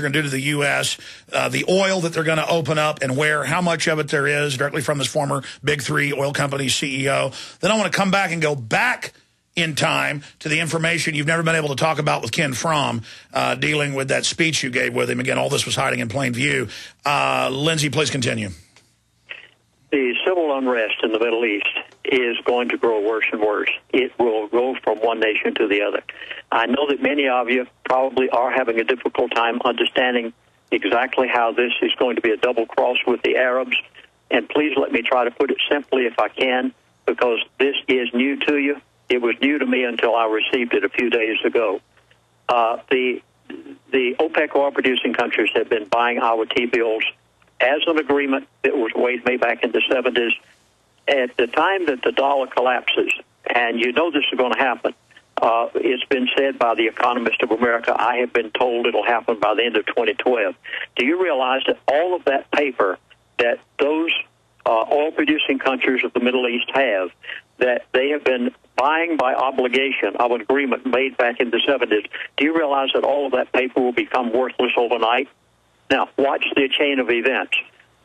going to do to the U.S., the oil that they're going to open up and where, how much of it there is, directly from his former Big Three oil company CEO. Then I want to come back and go back in time to the information you've never been able to talk about with Ken Fromm, dealing with that speech you gave with him. Again, all this was hiding in plain view. Lindsay, please continue. The civil unrest in the Middle East is going to grow worse and worse. It will go from one nation to the other. I know that many of you probably are having a difficult time understanding exactly how this is going to be a double cross with the Arabs. And please let me try to put it simply if I can, because this is new to you. It was new to me until I received it a few days ago. The OPEC oil-producing countries have been buying our T-bills as an agreement that was made back in the 70s. At the time that the dollar collapses, and you know this is going to happen, it's been said by the Economist of America, I have been told it'll happen by the end of 2012. Do you realize that all of that paper that those oil-producing countries of the Middle East have, that they have been buying by obligation of an agreement made back in the 70s, do you realize that all of that paper will become worthless overnight? Now, watch the chain of events.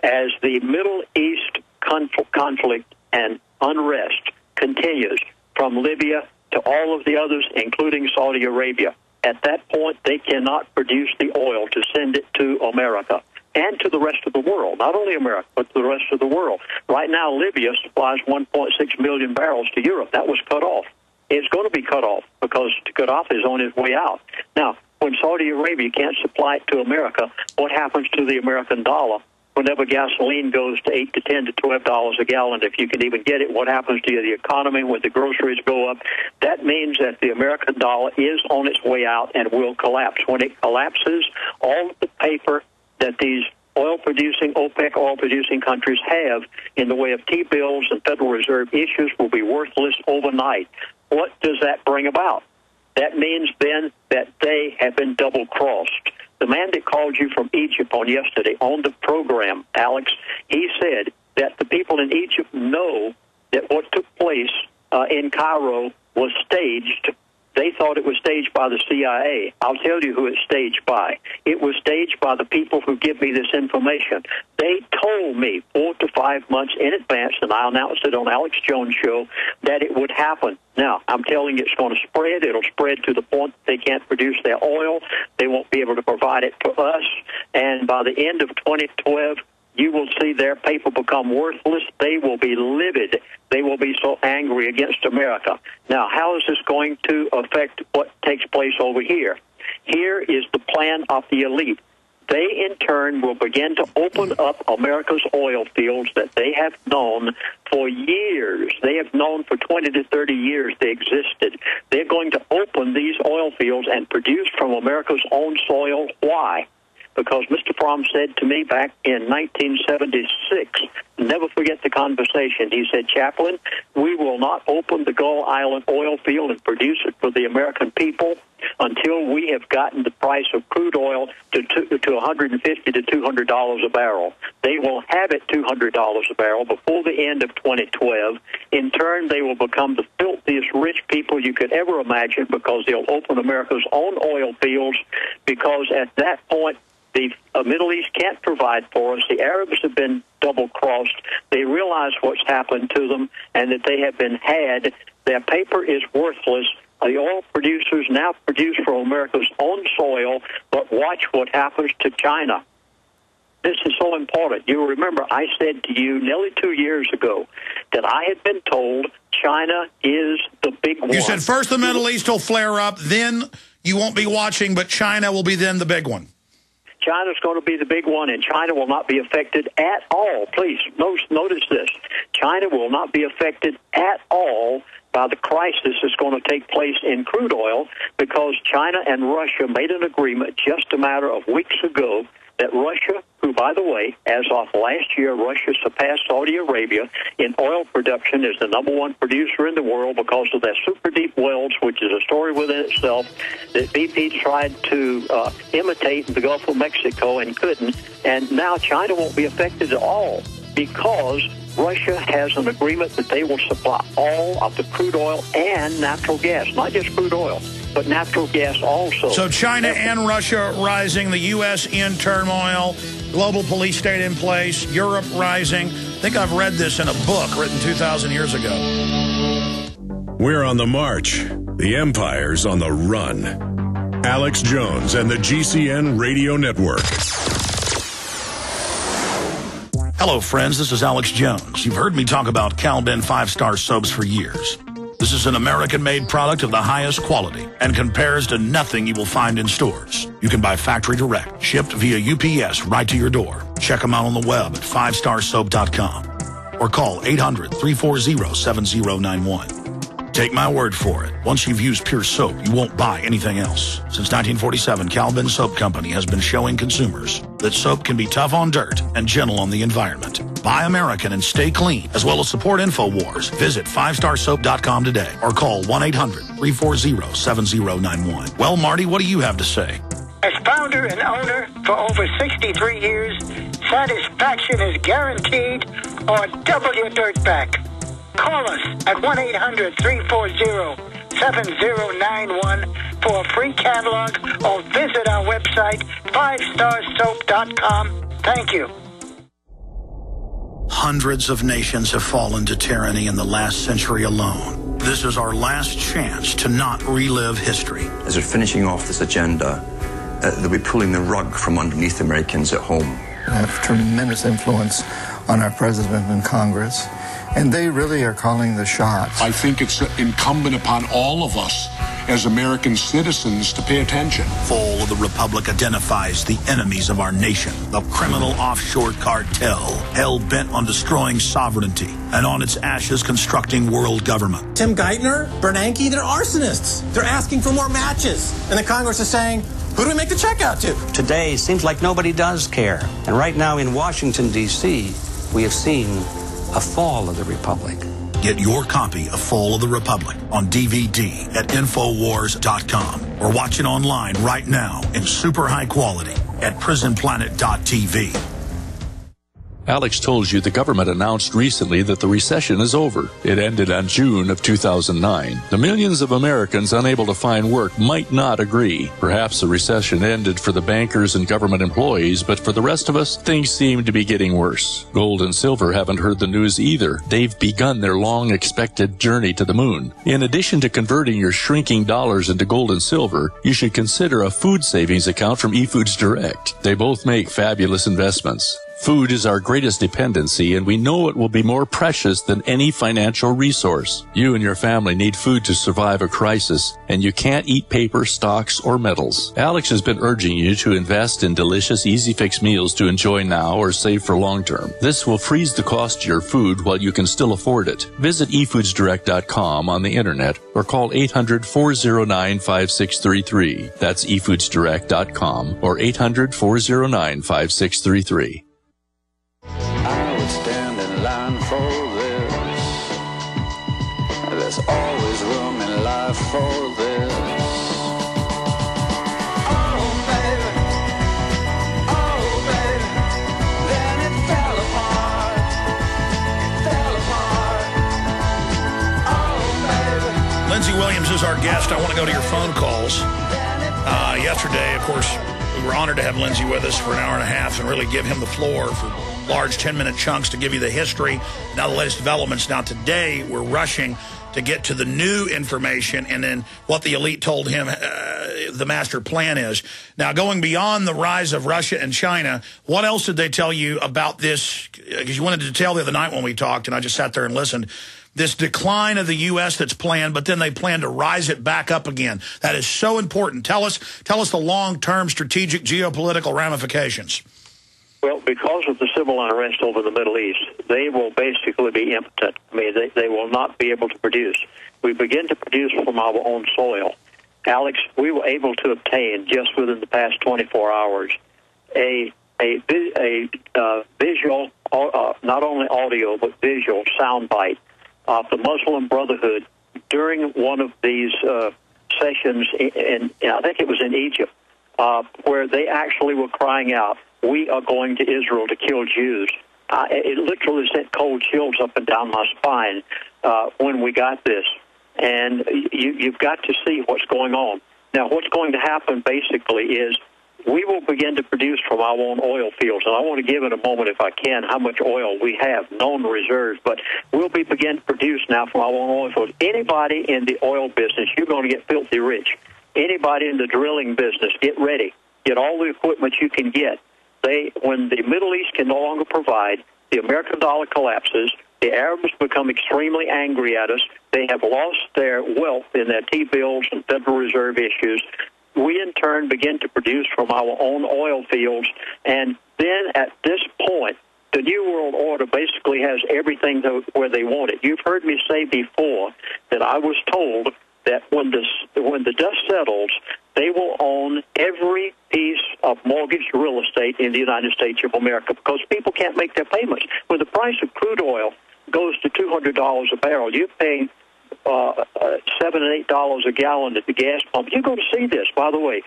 As the Middle East conflict and unrest continues from Libya to all of the others, including Saudi Arabia, at that point, they cannot produce the oil to send it to America and to the rest of the world. Not only America, but to the rest of the world. Right now, Libya supplies 1.6 million barrels to Europe. That was cut off. It's going to be cut off because Gaddafi is on his way out. Now, when Saudi Arabia can't supply it to America, what happens to the American dollar? Whenever gasoline goes to $8 to $10 to $12 a gallon, if you can even get it, what happens to the economy when the groceries go up? That means that the American dollar is on its way out and will collapse. When it collapses, all of the paper that these oil-producing, OPEC oil-producing countries have in the way of T-bills and Federal Reserve issues will be worthless overnight. What does that bring about? That means then that they have been double-crossed. The man that called you from Egypt on yesterday on the program, Alex, he said that the people in Egypt know that what took place in Cairo was staged. They thought it was staged by the CIA. I'll tell you who it's staged by. It was staged by the people who give me this information. They told me 4 to 5 months in advance, and I announced it on Alex Jones' show, that it would happen. Now, I'm telling you it's going to spread. It'll spread to the point that they can't produce their oil. They won't be able to provide it to us. And by the end of 2012, you will see their paper become worthless. They will be livid. They will be so angry against America. Now, how is this going to affect what takes place over here? Here is the plan of the elite. They, in turn, will begin to open up America's oil fields that they have known for years. They have known for 20 to 30 years they existed. They're going to open these oil fields and produce from America's own soil. Why? Because Mr. Fromm said to me back in 1976, never forget the conversation, he said, Chaplain, we will not open the Gull Island oil field and produce it for the American people until we have gotten the price of crude oil to $150 to $200 a barrel. They will have it $200 a barrel before the end of 2012. In turn, they will become the filthiest rich people you could ever imagine because they'll open America's own oil fields, because at that point, the Middle East can't provide for us. The Arabs have been double-crossed. They realize what's happened to them and that they have been had. Their paper is worthless. The oil producers now produce from America's own soil, but watch what happens to China. This is so important. You remember I said to you nearly 2 years ago that I had been told China is the big one. You said first the Middle East will flare up, then you won't be watching, but China will be then the big one. China's going to be the big one, and China will not be affected at all. Please, notice this. China will not be affected at all by the crisis that's going to take place in crude oil, because China and Russia made an agreement just a matter of weeks ago that Russia, who, by the way, as of last year, Russia surpassed Saudi Arabia in oil production as the #1 producer in the world because of their super deep wells, which is a story within itself, that BP tried to imitate in the Gulf of Mexico and couldn't. And now China won't be affected at all because Russia has an agreement that they will supply all of the crude oil and natural gas, not just crude oil, but natural gas also. So China and Russia rising, the U.S. in turmoil, global police state in place, Europe rising. I think I've read this in a book written 2,000 years ago. We're on the march. The empire's on the run. Alex Jones and the GCN Radio Network. Hello, friends. This is Alex Jones. You've heard me talk about Cal-Ben 5-star soaps for years. This is an American-made product of the highest quality and compares to nothing you will find in stores. You can buy factory direct, shipped via UPS right to your door. Check them out on the web at 5starsoap.com or call 800-340-7091. Take my word for it. Once you've used Pure Soap, you won't buy anything else. Since 1947, Cal-Ben Soap Company has been showing consumers that soap can be tough on dirt and gentle on the environment. Buy American and stay clean, as well as support InfoWars. Visit 5starsoap.com today or call 1-800-340-7091. Well, Marty, what do you have to say? As founder and owner for over 63 years, satisfaction is guaranteed or double your dirt back. Call us at 1-800-340-7091 for a free catalog or visit our website, 5starsoap.com. Thank you. Hundreds of nations have fallen to tyranny in the last century alone. This is our last chance to not relive history. As they're finishing off this agenda, they'll be pulling the rug from underneath Americans at home. I have tremendous influence on our president and Congress, and they really are calling the shots. I think it's incumbent upon all of us as American citizens to pay attention. Fall of the Republic identifies the enemies of our nation, the criminal offshore cartel, hell-bent on destroying sovereignty, and on its ashes constructing world government. Tim Geithner, Bernanke, they're arsonists. They're asking for more matches. And the Congress is saying, who do we make the check out to? Today seems like nobody does care. And right now in Washington, D.C., we have seen a fall of the Republic. Get your copy of Fall of the Republic on DVD at Infowars.com or watch it online right now in super high quality at PrisonPlanet.tv. Alex told you the government announced recently that the recession is over. It ended on June of 2009. The millions of Americans unable to find work might not agree. Perhaps the recession ended for the bankers and government employees, but for the rest of us, things seem to be getting worse. Gold and silver haven't heard the news either. They've begun their long-expected journey to the moon. In addition to converting your shrinking dollars into gold and silver, you should consider a food savings account from eFoods Direct. They both make fabulous investments. Food is our greatest dependency, and we know it will be more precious than any financial resource. You and your family need food to survive a crisis, and you can't eat paper, stocks, or metals. Alex has been urging you to invest in delicious, easy-fix meals to enjoy now or save for long-term. This will freeze the cost of your food while you can still afford it. Visit eFoodsDirect.com on the internet or call 800-409-5633. That's eFoodsDirect.com or 800-409-5633. I would stand in line for this. There's always room in life for this. Oh, baby. Oh, baby. Then it fell apart. Fell apart. Oh, baby. Lindsey Williams is our guest. I want to go to your phone calls. Yesterday, of course, we were honored to have Lindsey with us for an hour and a half and really give him the floor for large 10-minute chunks to give you the history, now the latest developments. Now today, we're rushing to get to the new information and then what the elite told him the master plan is. Now, going beyond the rise of Russia and China, what else did they tell you about this? Because you wanted to tell the other night when we talked, and I just sat there and listened, this decline of the U.S. that's planned, but then they plan to rise it back up again. That is so important. Tell us the long-term strategic geopolitical ramifications. Well, because of the civil unrest over the Middle East, they will basically be impotent. I mean, they will not be able to produce. We begin to produce from our own soil. Alex, we were able to obtain, just within the past 24 hours, a visual, not only audio, but visual soundbite of the Muslim Brotherhood during one of these sessions, in I think it was in Egypt, where they actually were crying out, "We are going to Israel to kill Jews." It literally sent cold chills up and down my spine when we got this. And you've got to see what's going on. Now, what's going to happen basically is we will begin to produce from our own oil fields. And I want to give in a moment, if I can, how much oil we have, known reserves. But we'll begin to produce now from our own oil fields. Anybody in the oil business, you're going to get filthy rich. Anybody in the drilling business, get ready. Get all the equipment you can get. When the Middle East can no longer provide, the American dollar collapses, the Arabs become extremely angry at us, they have lost their wealth in their T-bills and Federal Reserve issues. We, in turn, begin to produce from our own oil fields, and then at this point, the New World Order basically has everything where they want it. You've heard me say before that I was told that when the dust settles, they will own every piece of mortgaged real estate in the United States of America because people can't make their payments. When the price of crude oil goes to $200 a barrel, you're paying $7 and $8 a gallon at the gas pump. You're going to see this, by the way.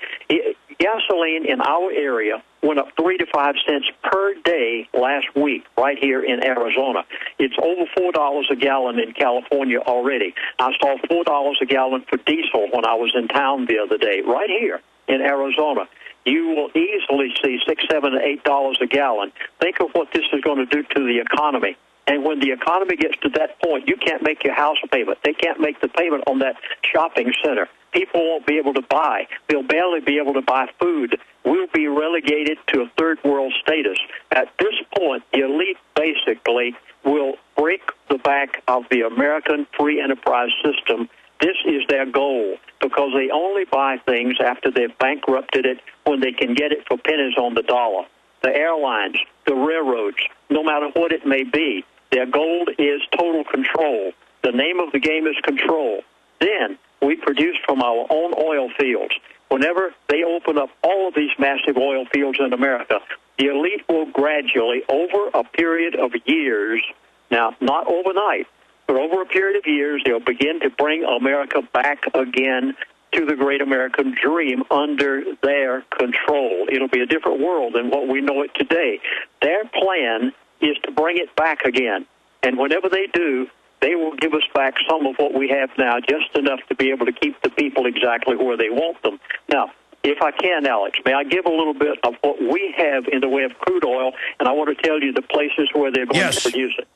Gasoline in our area went up 3 to 5 cents per day last week right here in Arizona. It's over $4 a gallon in California already. I saw $4 a gallon for diesel when I was in town the other day, right here in Arizona. You will easily see $6, $7, and $8 a gallon. Think of what this is going to do to the economy. And when the economy gets to that point, you can't make your house payment. They can't make the payment on that shopping center. People won't be able to buy. They'll barely be able to buy food. We'll be relegated to a third world status. At this point, the elite basically will break the back of the American free enterprise system. This is their goal because they only buy things after they've bankrupted it when they can get it for pennies on the dollar. The airlines, the railroads, no matter what it may be, their goal is total control. The name of the game is control. Then we produce from our own oil fields. Whenever they open up all of these massive oil fields in America, the elite will gradually, over a period of years, now not overnight, but over a period of years, they'll begin to bring America back again to the great American dream under their control. It'll be a different world than what we know it today. Their plan is to bring it back again. And whenever they do, they will give us back some of what we have now, just enough to be able to keep the people exactly where they want them. Now, if I can, Alex, may I give a little bit of what we have in the way of crude oil, and I want to tell you the places where they're going to produce it.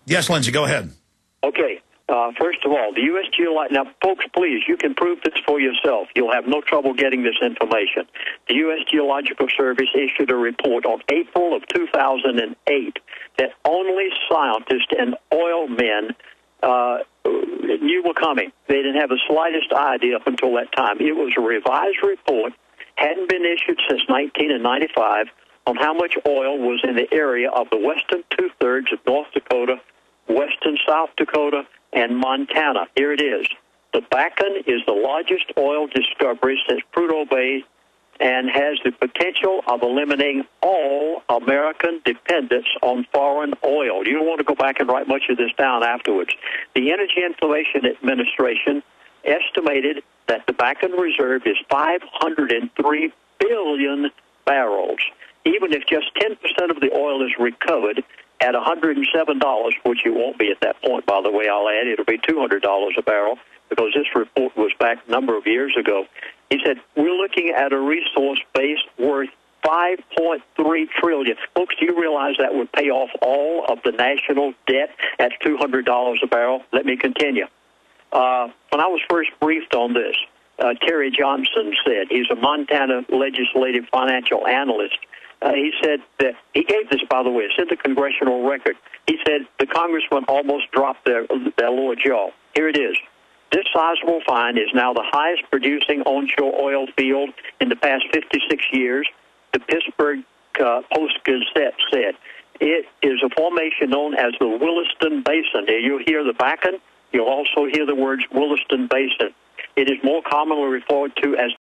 Yes, Lindsay, go ahead. Okay. First of all, the U.S. Geological... Now, folks, please, you can prove this for yourself. You'll have no trouble getting this information. The U.S. Geological Service issued a report on April of 2008 that only scientists and oil men knew were coming. They didn't have the slightest idea up until that time. It was a revised report, hadn't been issued since 1995, on how much oil was in the area of the western two-thirds of North Dakota, western South Dakota, and Montana. Here it is. The Bakken is the largest oil discovery since Prudhoe Bay and has the potential of eliminating all American dependence on foreign oil. You don't want to go back and write much of this down afterwards. The Energy Information Administration estimated that the Bakken reserve is 503 billion barrels. Even if just 10% of the oil is recovered at $107, which it won't be at that point, by the way, I'll add, it'll be $200 a barrel, because this report was back a number of years ago. He said, we're looking at a resource base worth $5.3 trillion. Folks, do you realize that would pay off all of the national debt at $200 a barrel? Let me continue. When I was first briefed on this, Terry Johnson said, he's a Montana legislative financial analyst, he said that, he gave this, by the way, it's in the congressional record. He said the congressman almost dropped their lower jaw. Here it is. This sizable find is now the highest producing onshore oil field in the past 56 years, the Pittsburgh Post-Gazette said. It is a formation known as the Williston Basin. You'll hear the Bakken. You'll also hear the words Williston Basin. It is more commonly referred to as